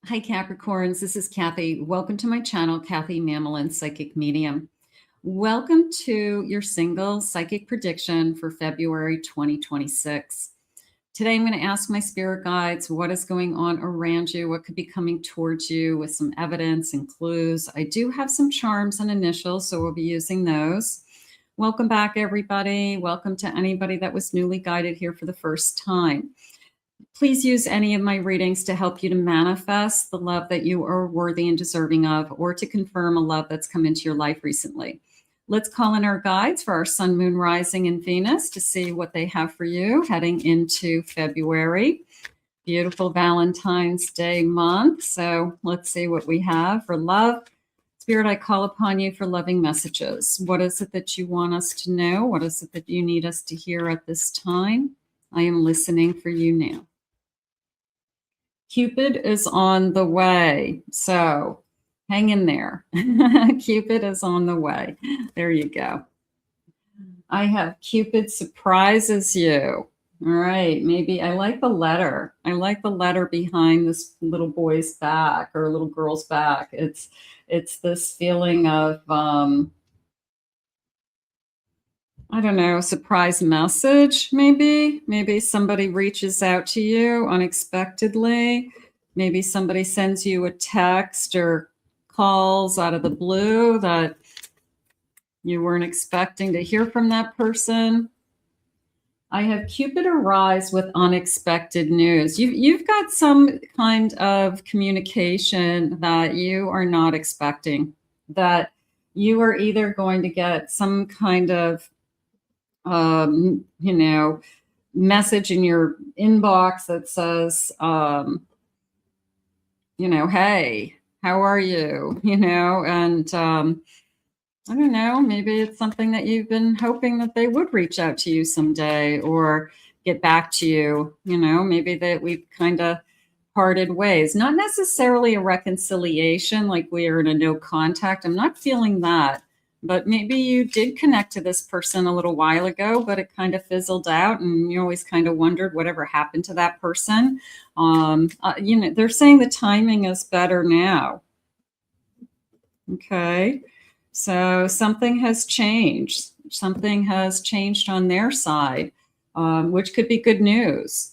Hi, Capricorns. This is Kathy. Welcome to my channel, Kathy Mamolen, Psychic Medium. Welcome to your single psychic prediction for February 2026. Today, I'm going to ask my spirit guides what is going on around you, what could be coming towards you with some evidence and clues. I do have some charms and initials, so we'll be using those. Welcome back, everybody. Welcome to anybody that was newly guided here for the first time. Please use any of my readings to help you to manifest the love that you are worthy and deserving of, or to confirm a love that's come into your life recently. Let's call in our guides for our sun, moon, rising, and Venus to see what they have for you heading into February. Beautiful Valentine's Day month. So let's see what we have for love. Spirit, I call upon you for loving messages. What is it that you want us to know? What is it that you need us to hear at this time? I am listening for you now. Cupid is on the way, so hang in there. Cupid is on the way. There you go. I have Cupid surprises you. All right, maybe I like the letter. I like the letter behind this little boy's back or little girl's back. It's this feeling of I don't know, surprise message, maybe. Maybe somebody reaches out to you unexpectedly. Maybe somebody sends you a text or calls out of the blue that you weren't expecting to hear from that person. I have Cupid arise with unexpected news. You've got some kind of communication that you are not expecting, that you are either going to get some kind of message in your inbox that says, hey, how are you? And I don't know, maybe it's something that you've been hoping that they would reach out to you someday or get back to you, maybe that we've kind of parted ways. Not necessarily a reconciliation, like we are in a no contact. I'm not feeling that. But maybe you did connect to this person a little while ago, but it kind of fizzled out and you always kind of wondered whatever happened to that person. They're saying the timing is better now. Okay. So something has changed. Something has changed on their side, which could be good news.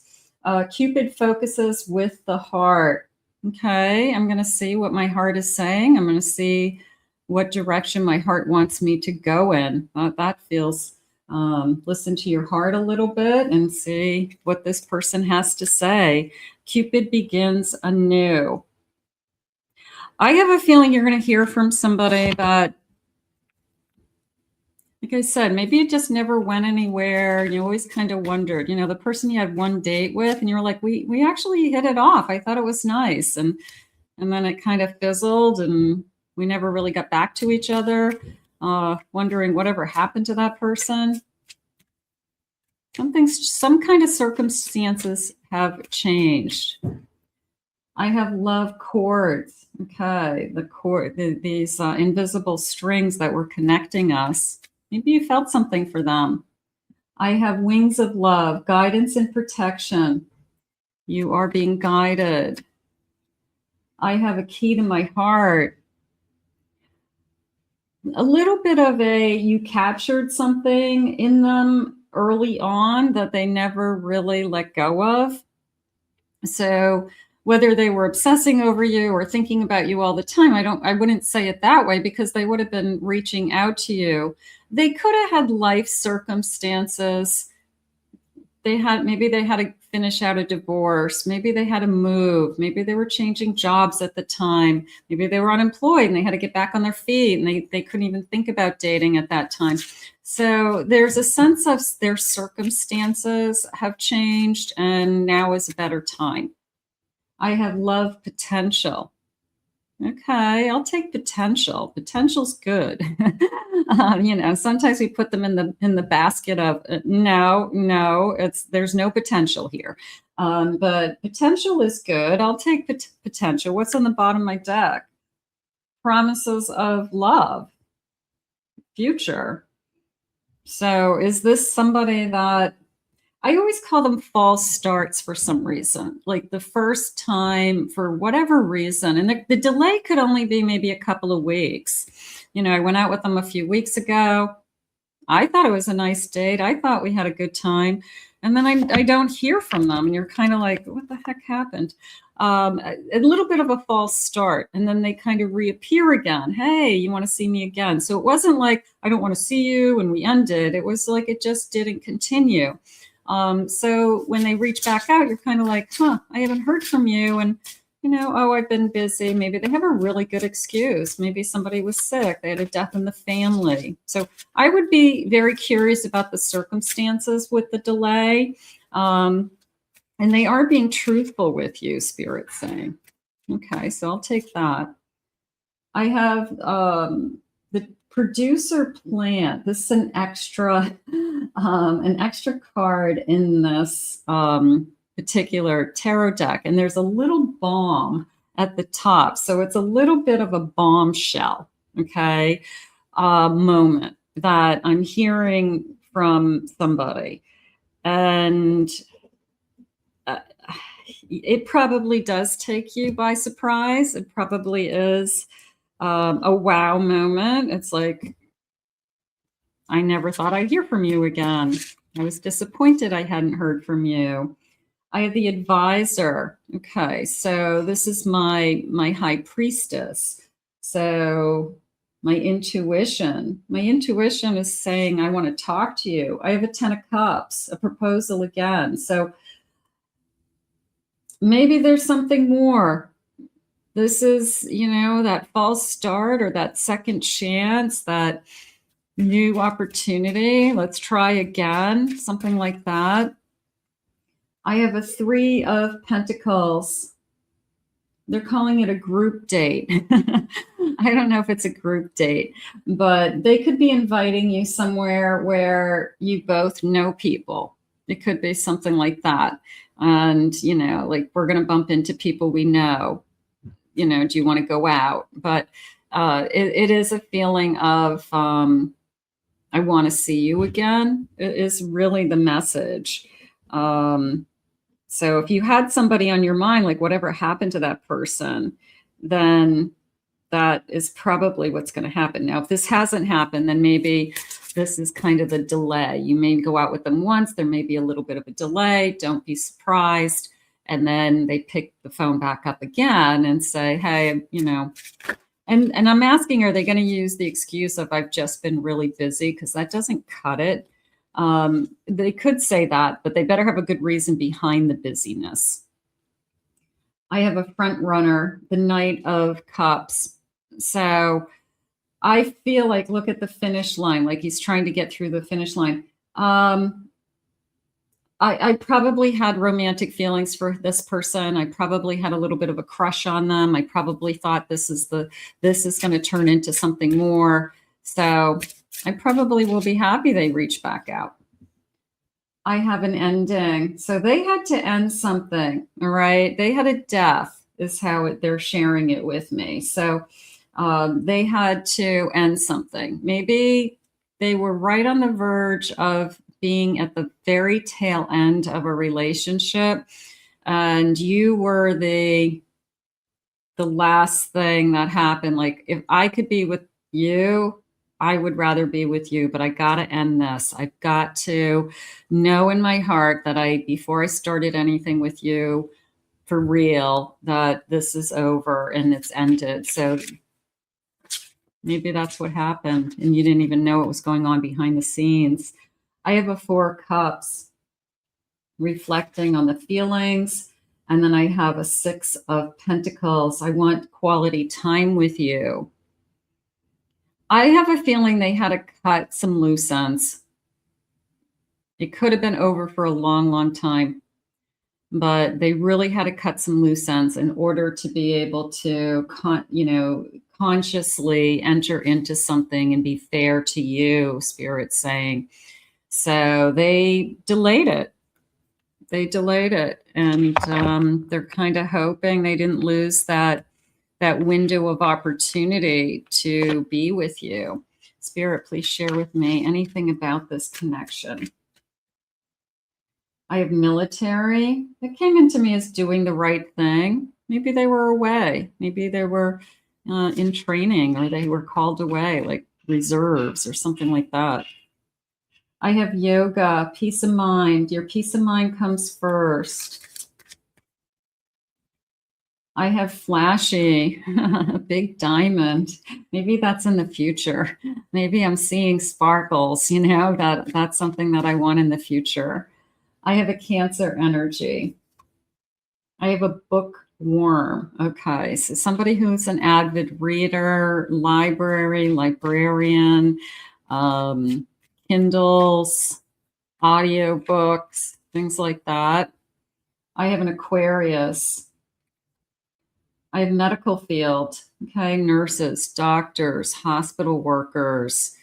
Cupid focuses with the heart. Okay. I'm going to see what my heart is saying. I'm going to see what direction my heart wants me to go in. That feels, listen to your heart a little bit and see what this person has to say. Cupid begins anew. I have a feeling you're going to hear from somebody that, like I said, maybe it just never went anywhere. You always kind of wondered, the person you had one date with and you were like, we actually hit it off. I thought it was nice. And then it kind of fizzled and we never really got back to each other, wondering whatever happened to that person. Some kind of circumstances have changed. I have love cords. Okay, these invisible strings that were connecting us. Maybe you felt something for them. I have wings of love, guidance and protection. You are being guided. I have a key to my heart. A little bit of you captured something in them early on that they never really let go of. So whether they were obsessing over you or thinking about you all the time, I wouldn't say it that way because they would have been reaching out to you. They could have had life circumstances. Maybe they had to finish out a divorce. Maybe they had to move. Maybe they were changing jobs at the time. Maybe they were unemployed and they had to get back on their feet and they couldn't even think about dating at that time. So there's a sense of their circumstances have changed and now is a better time. I have love potential. Okay, I'll take potential. Potential's good. Sometimes we put them in the basket of no, there's no potential here. But potential is good. I'll take potential. What's on the bottom of my deck? Promises of love, future. So is this somebody that I always call them false starts for some reason. Like the first time, for whatever reason, and the delay could only be maybe a couple of weeks. You know, I went out with them a few weeks ago. I thought it was a nice date. I thought we had a good time. And then I don't hear from them. And you're kind of like, what the heck happened? A little bit of a false start. And then they kind of reappear again. Hey, you want to see me again? So it wasn't like, I don't want to see you, and we ended. It was like it just didn't continue. So when they reach back out, you're kind of like, I haven't heard from you. And you know, oh, I've been busy. Maybe they have a really good excuse. Maybe somebody was sick. They had a death in the family. So I would be very curious about the circumstances with the delay. And they are being truthful with you, Spirit's saying. Okay, so I'll take that. I have the producer plant. This is an extra card in this particular tarot deck, and there's a little bomb at the top, so it's a little bit of a bombshell, okay, moment that I'm hearing from somebody, and it probably does take you by surprise. It probably is a wow moment. It's like, I never thought I'd hear from you again. I was disappointed I hadn't heard from you. I have the advisor. Okay, so this is my high priestess. So my intuition is saying, I want to talk to you. I have a 10 of cups, a proposal again. So maybe there's something more. This is, you know, that false start or that second chance, that new opportunity. Let's try again, something like that. I have a 3 of Pentacles. They're calling it a group date. I don't know if it's a group date, but they could be inviting you somewhere where you both know people. It could be something like that. And, you know, like, we're going to bump into people we know. You know, do you want to go out? But it is a feeling of, I want to see you again. It is really the message. So if you had somebody on your mind, like whatever happened to that person, then that is probably what's going to happen. Now, if this hasn't happened, then maybe this is kind of a delay. You may go out with them once. There may be a little bit of a delay. Don't be surprised. And then they pick the phone back up again and say, hey, you know, and I'm asking, are they going to use the excuse of, I've just been really busy? Because that doesn't cut it. They could say that, but they better have a good reason behind the busyness. I have a front runner, the Knight of Cups. So I feel like, look at the finish line, like he's trying to get through the finish line. I probably had romantic feelings for this person. I probably had a little bit of a crush on them. I probably thought this is going to turn into something more. So I probably will be happy they reach back out. I have an ending. So they had to end something, all right? They had a death, is how they're sharing it with me. So they had to end something. Maybe they were right on the verge of being at the very tail end of a relationship, and you were the last thing that happened. Like, if I could be with you, I would rather be with you, but I got to end this. I've got to know in my heart that before I started anything with you for real, that this is over and it's ended. So maybe that's what happened, and you didn't even know what was going on behind the scenes. I have a 4 of Cups, reflecting on the feelings. And then I have a 6 of Pentacles. I want quality time with you. I have a feeling they had to cut some loose ends. It could have been over for a long, long time, but they really had to cut some loose ends in order to be able to, consciously enter into something and be fair to you, Spirit's saying. So they delayed it. And they're kind of hoping they didn't lose that window of opportunity to be with you. Spirit, please share with me anything about this connection. I have military. It came into me as doing the right thing. Maybe they were away. Maybe they were in training, or they were called away, like reserves or something like that. I have yoga, peace of mind. Your peace of mind comes first. I have flashy, a big diamond. Maybe that's in the future. Maybe I'm seeing sparkles, that's something that I want in the future. I have a Cancer energy. I have a bookworm. Okay, so somebody who's an avid reader, librarian, Kindles, audiobooks, things like that. I have an Aquarius. I have medical field. Okay, nurses, doctors, hospital workers,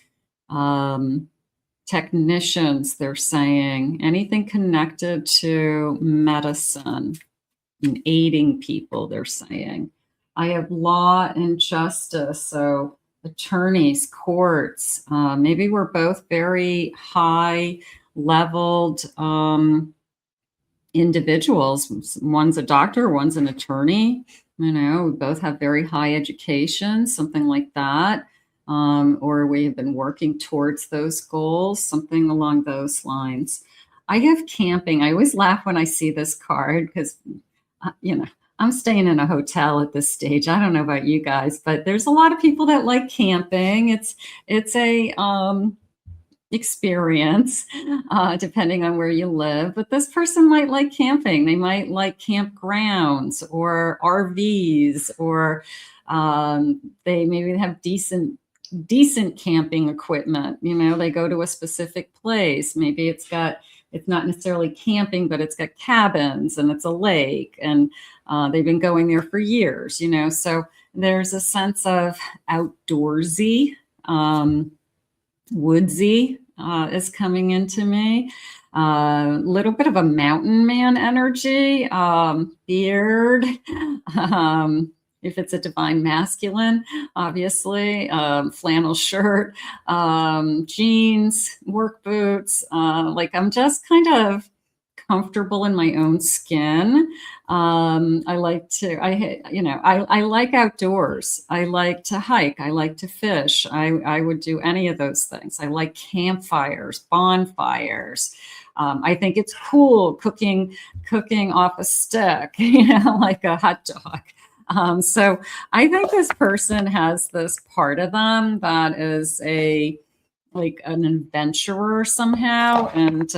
technicians, they're saying. Anything connected to medicine and aiding people, they're saying. I have law and justice, so attorneys, courts. Maybe we're both very high leveled individuals. One's a doctor, one's an attorney. We both have very high education, something like that. Or we have been working towards those goals, something along those lines. I have camping. I always laugh when I see this card because, I'm staying in a hotel at this stage. I don't know about you guys, but there's a lot of people that like camping. It's a experience, depending on where you live. But this person might like camping. They might like campgrounds or RVs, or they maybe have decent camping equipment. They go to a specific place. Maybe it's not necessarily camping, but it's got cabins and it's a lake, and they've been going there for years. So there's a sense of outdoorsy, woodsy is coming into me. Little bit of a mountain man energy, beard. If it's a divine masculine, obviously, flannel shirt, jeans, work boots. I'm just kind of comfortable in my own skin. I like outdoors. I like to hike. I like to fish. I would do any of those things. I like campfires, bonfires. I think it's cool cooking off a stick, like a hot dog. So I think this person has this part of them that is like an adventurer somehow, and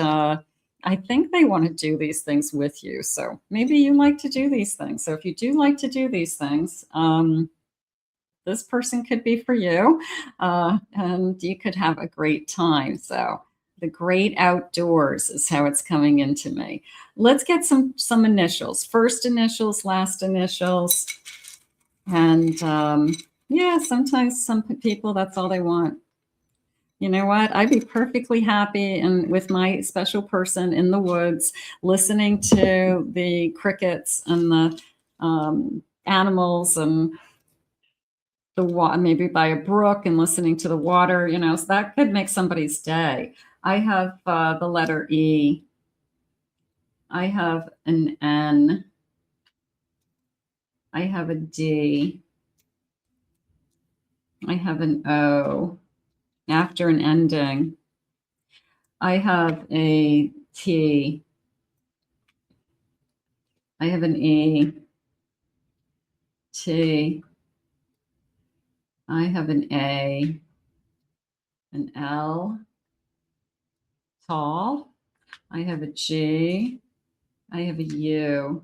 I think they want to do these things with you. So maybe you like to do these things. So if you do like to do these things, this person could be for you, and you could have a great time. So the great outdoors is how it's coming into me. Let's get some initials. First initials, last initials. And sometimes some people, that's all they want. You know what? I'd be perfectly happy and with my special person in the woods, listening to the crickets and the animals, and the water, maybe by a brook, and listening to the water. So that could make somebody's day. I have the letter E. I have an N. I have a D. I have an O. After an ending. I have a T. I have an E. T. I have an A. An L. Tall. I have a G. I have a U.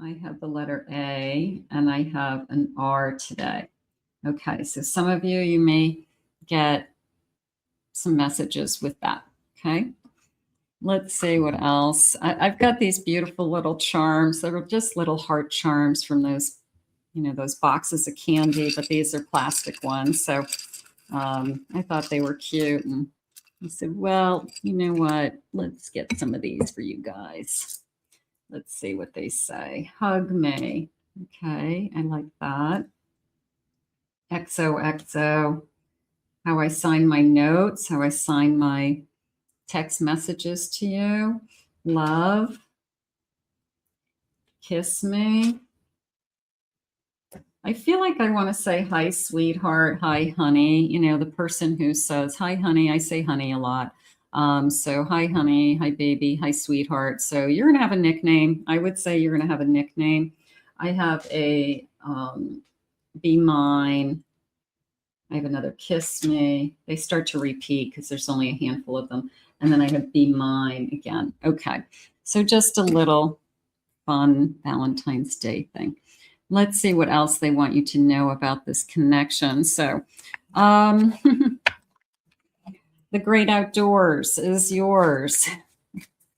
I have the letter A, and I have an R today. Okay, so some of you may get some messages with that. Okay, let's see what else. I've got these beautiful little charms. They're just little heart charms from those, those boxes of candy, but these are plastic ones. So I thought they were cute, and I said, well, you know what? Let's get some of these for you guys. Let's see what they say. Hug me. Okay, I like that. XOXO. How I sign my notes, how I sign my text messages to you. love, kiss me. I feel like I want to say hi, sweetheart, hi, honey. You know, the person who says hi, honey, I say honey a lot. So hi, honey, hi, baby, hi, sweetheart. So you're going to have a nickname. I would say you're going to have a nickname. I have a be mine. I have another kiss me. They start to repeat because there's only a handful of them. And then I have be mine again. Okay. So just a little fun Valentine's Day thing. Let's see what else they want you to know about this connection. So the great outdoors is yours.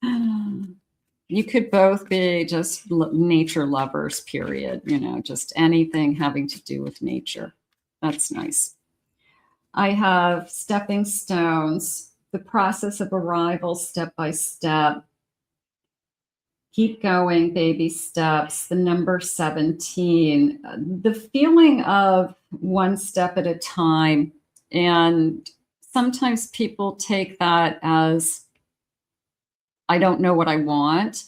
You could both be just nature lovers, period. You know, just anything having to do with nature. That's nice. I have stepping stones, the process of arrival step by step. Keep going, baby steps, the number 17, the feeling of one step at a time. And sometimes people take that as, I don't know what I want.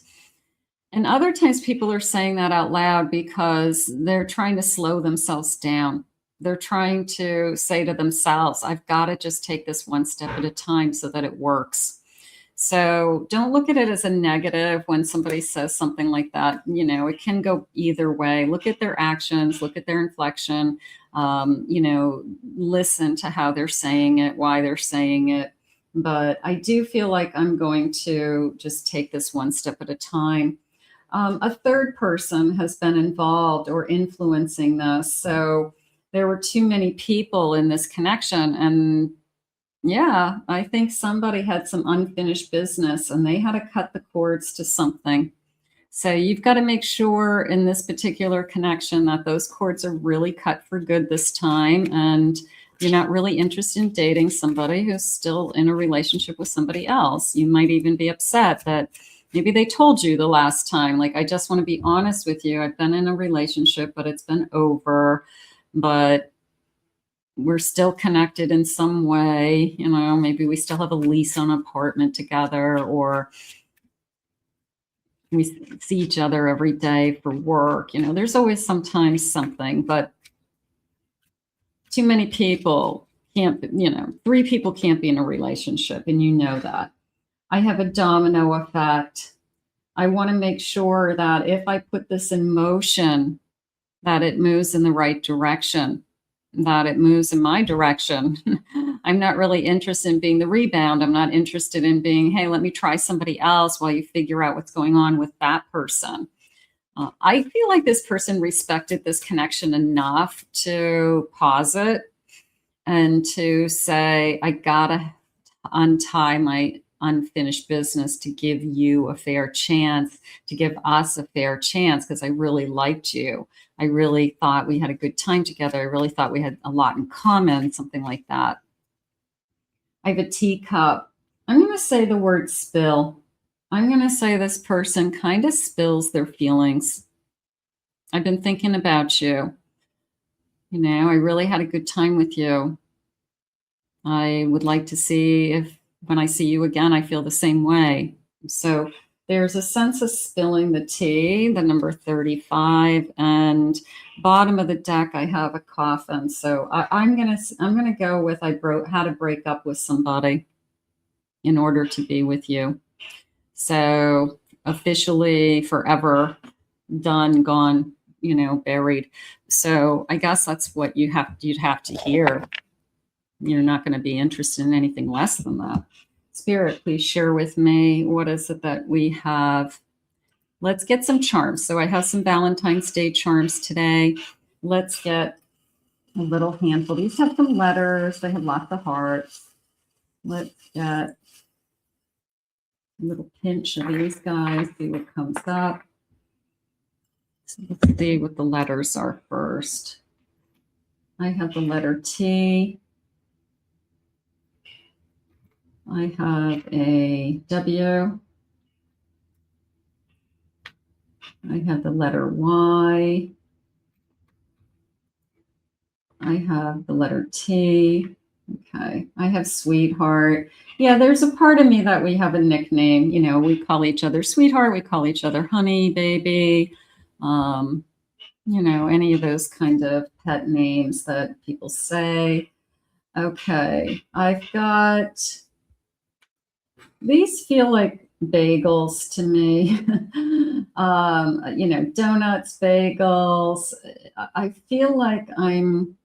And other times people are saying that out loud because they're trying to slow themselves down. They're trying to say to themselves, I've got to just take this one step at a time so that it works. So don't look at it as a negative when somebody says something like that. You know, it can go either way. Look at their actions, look at their inflection, you know, listen to how they're saying it, why they're saying it. But I do feel like I'm going to just take this one step at a time. A third person has been involved or influencing this. So there were too many people in this connection. And yeah, I think somebody had some unfinished business and they had to cut the cords to something. So you've got to make sure in this particular connection that those cords are really cut for good this time. And you're not really interested in dating somebody who's still in a relationship with somebody else. You might even be upset that maybe they told you the last time, like, I just want to be honest with you. I've been in a relationship, but it's been over. But we're still connected in some way. You know, maybe we still have a lease on an apartment together, or we see each other every day for work. You know, there's always sometimes something, but too many people can't, you know, 3 people can't be in a relationship, and you know that. I have a domino effect. I want to make sure that if I put this in motion, that it moves in the right direction, that it moves in my direction. I'm not really interested in being the rebound. I'm not interested in being, hey, let me try somebody else while you figure out what's going on with that person. I feel like this person respected this connection enough to pause it and to say, I gotta untie my unfinished business to give you a fair chance, to give us a fair chance, because I really liked you. I really thought we had a good time together. I really thought we had a lot in common, something like that. I have a teacup. I'm going to say the word spill. I'm going to say this person kind of spills their feelings. I've been thinking about you. You know, I really had a good time with you. I would like to see if when I see you again, I feel the same way. So there's a sense of spilling the tea, the number 35, and bottom of the deck, I have a coffin. So I'm gonna go with had to break up with somebody in order to be with you. So officially forever done, gone, you know, buried. So I guess that's what you'd have to hear. You're not going to be interested in anything less than that. Spirit, please share with me, what is it that we have? Let's get some charms. So I have some Valentine's Day charms today. Let's get a little handful. These have some letters. They have lots of hearts. Let's get a little pinch of these guys, see what comes up. So let's see what the letters are first. I have the letter T. I have a W. I have the letter Y. I have the letter T. Okay. I have sweetheart. Yeah, there's a part of me that we have a nickname. You know, we call each other sweetheart. We call each other honey, baby. You know, any of those kind of pet names that people say. Okay. I've got, these feel like bagels to me. You know, donuts, bagels. I feel like I'm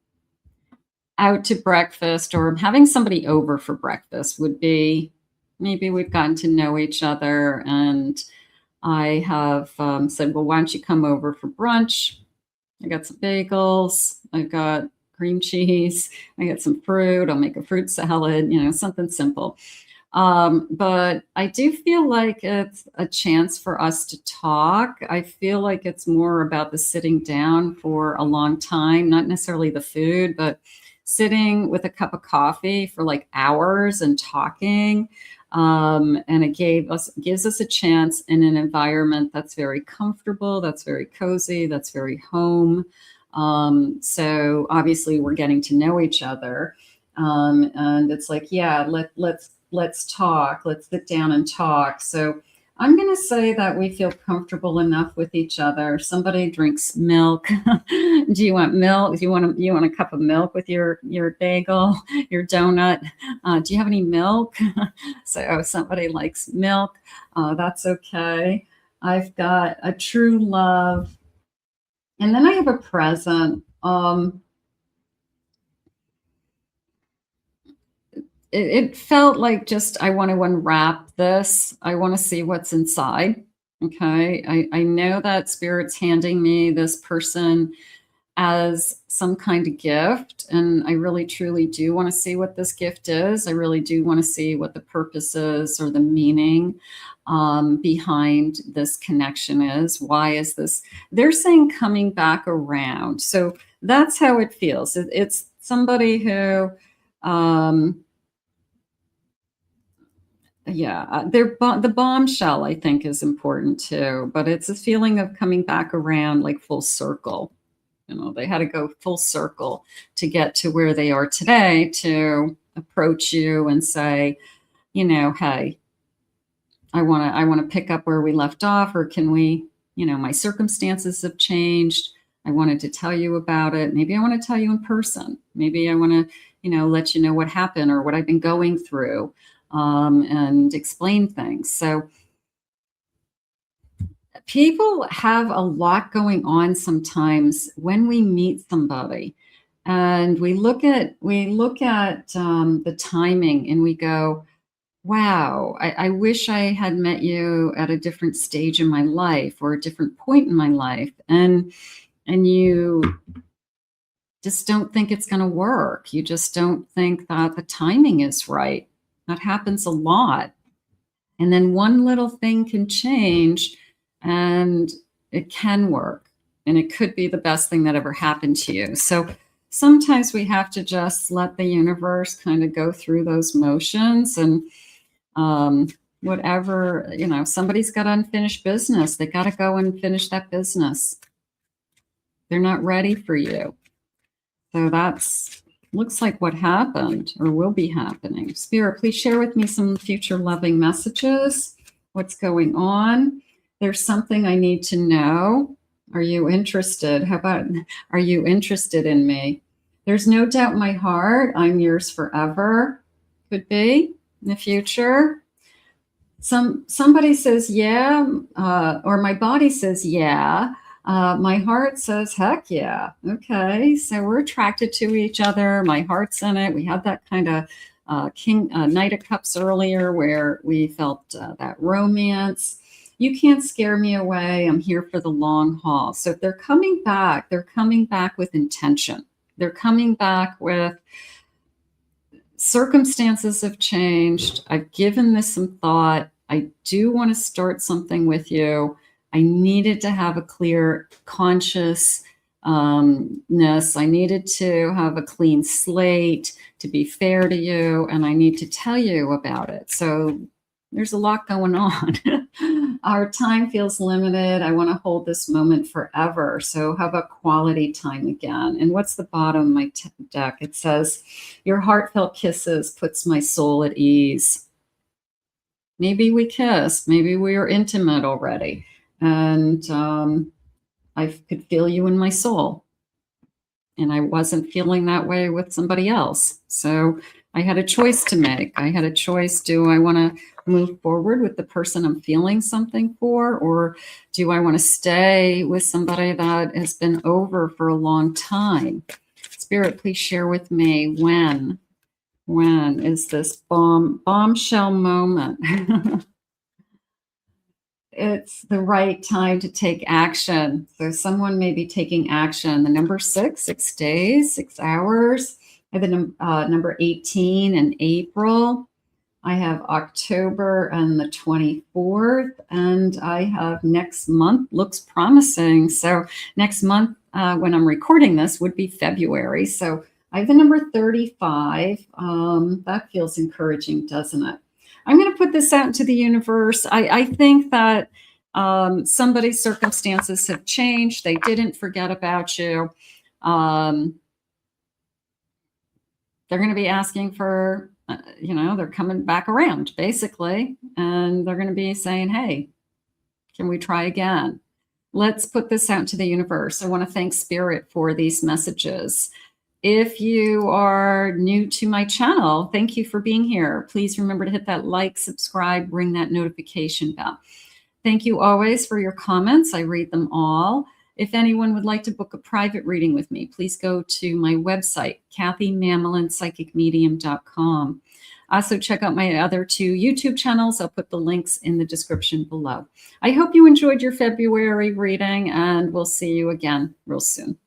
out to breakfast or having somebody over for breakfast would be, maybe we've gotten to know each other and I have said, well, why don't you come over for brunch? I got some bagels. I've got cream cheese. I got some fruit. I'll make a fruit salad, you know, something simple. But I do feel like it's a chance for us to talk. I feel like it's more about the sitting down for a long time, not necessarily the food, but sitting with a cup of coffee for like hours and talking. And it gives us a chance in an environment that's very comfortable, that's very cozy, that's very home. So obviously we're getting to know each other. And it's like, yeah, let's talk. Let's sit down and talk. So I'm going to say that we feel comfortable enough with each other. Somebody drinks milk. Do you want milk? Do you want a cup of milk with your bagel, your donut? Do you have any milk? So somebody likes milk. That's okay. I've got a true love. And then I have a present. It felt like just, I want to unwrap this. I want to see what's inside. Okay. I know that Spirit's handing me this person as some kind of gift. And I really, truly do want to see what this gift is. I really do want to see what the purpose is or the meaning behind this connection is. Why is this? They're saying coming back around. So that's how it feels. It's somebody who, yeah, the bombshell, I think, is important too, but it's a feeling of coming back around, like full circle. You know, they had to go full circle to get to where they are today, to approach you and say, you know, hey, I want to pick up where we left off, or can we, you know, my circumstances have changed. I wanted to tell you about it. Maybe I want to tell you in person. Maybe I want to, you know, let you know what happened or what I've been going through. And explain things. So people have a lot going on sometimes when we meet somebody, and we look at the timing and we go, wow, I wish I had met you at a different stage in my life or a different point in my life. And you just don't think it's going to work. You just don't think that the timing is right. That happens a lot. And then one little thing can change and it can work. And it could be the best thing that ever happened to you. So sometimes we have to just let the universe kind of go through those motions and whatever, you know, somebody's got unfinished business. They got to go and finish that business. They're not ready for you. So that's looks like what happened or will be happening. Spirit, please share with me some future loving messages. What's going on? There's something I need to know. Are you interested? How about, are you interested in me? There's no doubt in my heart. I'm yours forever. Could be in the future. Somebody says, yeah, or my body says, yeah. My heart says, heck yeah. Okay. So we're attracted to each other. My heart's in it. We had that kind of Knight of Cups earlier where we felt that romance. You can't scare me away. I'm here for the long haul. So if they're coming back with intention. They're coming back with circumstances have changed. I've given this some thought. I do want to start something with you. I needed to have a clear consciousness. I needed to have a clean slate to be fair to you, and I need to tell you about it. So there's a lot going on. Our time feels limited. I want to hold this moment forever. So how about quality time again? And what's the bottom of my deck? It says, your heartfelt kisses puts my soul at ease. Maybe we kissed. Maybe we were intimate already. And I could feel you in my soul. And I wasn't feeling that way with somebody else. So I had a choice to make. I had a choice. Do I want to move forward with the person I'm feeling something for? Or do I want to stay with somebody that has been over for a long time? Spirit, please share with me when is this bombshell moment? It's the right time to take action. So someone may be taking action. The number 6 days, 6 hours. I have the number 18 in April. I have October and the 24th. And I have next month, looks promising. So next month, when I'm recording this, would be February. So I have the number 35. That feels encouraging, doesn't it? I'm going to put this out into the universe. I think that somebody's circumstances have changed. They didn't forget about you. They're going to be asking for, they're coming back around, basically. And they're going to be saying, hey, can we try again? Let's put this out to the universe. I want to thank Spirit for these messages. If you are new to my channel, thank you for being here. Please remember to hit that like, subscribe, ring that notification bell. Thank you always for your comments. I read them all. If anyone would like to book a private reading with me, please go to my website, KathyMamolenPsychicMedium.com. Also check out my other 2 YouTube channels. I'll put the links in the description below. I hope you enjoyed your February reading, and we'll see you again real soon.